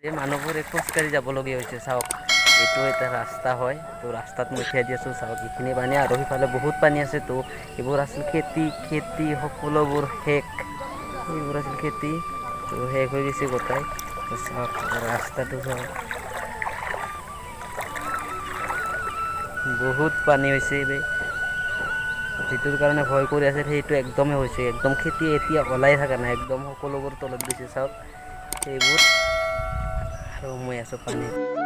এই মানুহবোৰে খোজকাঢ়ি যাবলগীয়া হৈছে চাওক এইটো এটা ৰাস্তা হয় তো ৰাস্তাত মই উঠিয়াই দি আছোঁ চাওক এইখিনি পানী আৰু সিফালে বহুত পানী আছে তো এইবোৰ আছিল খেতি সকলোবোৰ শেষ এইবোৰ আছিল খেতি তো শেষ হৈ গৈছে গোটাই তো চাওক ৰাস্তাটো চাওক বহুত পানী হৈছে যিটোৰ কাৰণে ভয় কৰি আছে সেইটো একদমেই হৈছে একদম খেতি এতিয়া ওলাই থকা নাই একদম সকলোবোৰ তলত গৈছে চাওক সেইবোৰ আৰু মই আছোঁ পানীত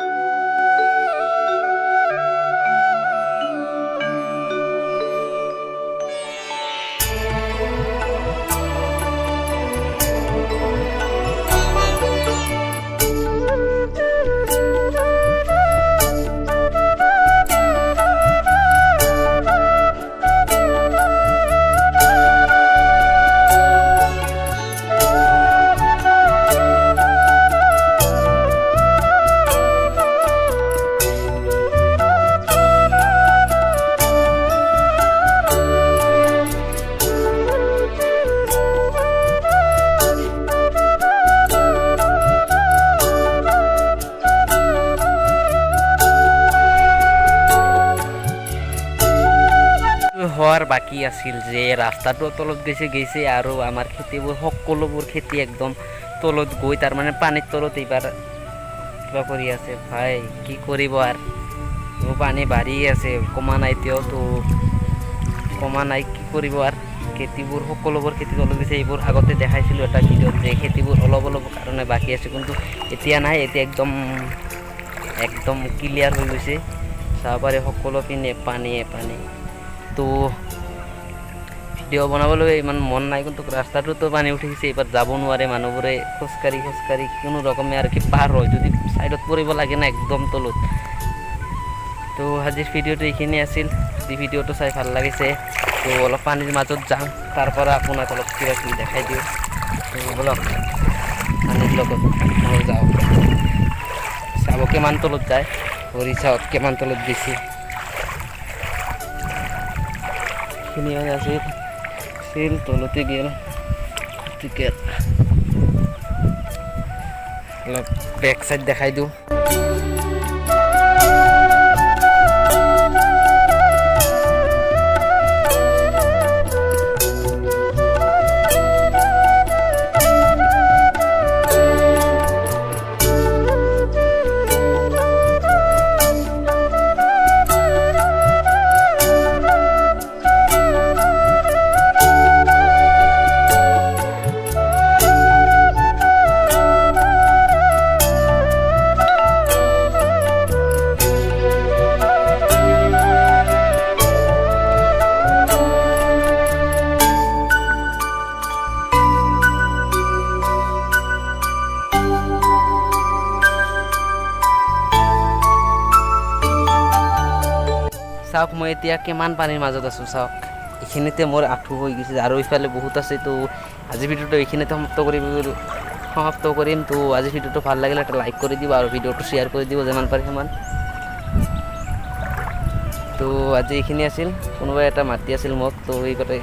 হওয়াৰ বাকি আছিল যে ৰাস্তাটো তলত গেছে আৰু আমাৰ খেতিবোৰ সকলোবোৰ খেতি একদম তলত গৈ তাৰ মানে পানীৰ তলত এইবাৰ কিবা কৰি আছে ভাই কি কৰিব আৰু পানী বাঢ়ি আছে কমা নাই এতিয়াওতো কমা নাই কি কৰিব আৰু খেতিবোৰ সকলোবোৰ খেতি তলত গৈছে এইবোৰ আগতে দেখাইছিলোঁ এটা ভিডিঅ'ত যে খেতিবোৰ অলপ কাৰণে বাকী আছে কিন্তু এতিয়া নাই এতিয়া একদম ক্লিয়াৰ হৈ গৈছে চাব পাৰে সকলো পিনে পানীয়ে তো ভিডিঅ' বনাবলৈ ইমান মন নাই কিন্তু ৰাস্তাটোতো পানী উঠি গৈছে এইবাৰ যাব নোৱাৰে মানুহবোৰে খোজকাঢ়ি কোনো ৰকমে আৰু কি পাৰ হয় যদি ছাইডত পৰিব লাগে না একদম তলত তো আজিৰ ভিডিঅ'টো এইখিনি আছিল যদি ভিডিঅ'টো চাই ভাল লাগিছে তো অলপ পানীৰ মাজত যাওঁ তাৰ পৰা আপোনাক অলপ কিবা কিবি দেখাই দিওঁ তো বলক পানীৰ লগত যাওঁ চাব কিমান তলত যায় ভৰি চাওক কিমান তলত গৈছে খিনি আছিল তলতে গেল গতিকে অলপ বেক সাইড দেখাই দিওঁ চাওক মই এতিয়া কিমান পানীৰ মাজত আছোঁ চাওক এইখিনিতে মোৰ আঁঠু হৈ গৈছে আৰু ইফালে বহুত আছে তো আজি ভিডিঅ'টো এইখিনিতে সমাপ্ত কৰিম তো আজি ভিডিঅ'টো ভাল লাগিলে এটা লাইক কৰি দিব আৰু ভিডিঅ'টো শ্বেয়াৰ কৰি দিব যিমান পাৰে সিমান তো আজি এইখিনি আছিল কোনোবাই এটা মাতি আছিল মোক তো এই কথা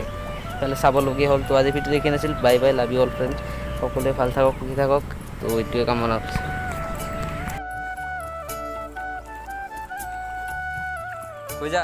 ইফালে চাবলগীয়া হ'ল তো আজি ভিডিঅ'টো এইখিনি আছিল bye bye love you all friend সকলোৱে ভাল থাকক সুখী থাকক তো এইটোৱে কামনা কৰিছোঁ হৈ যা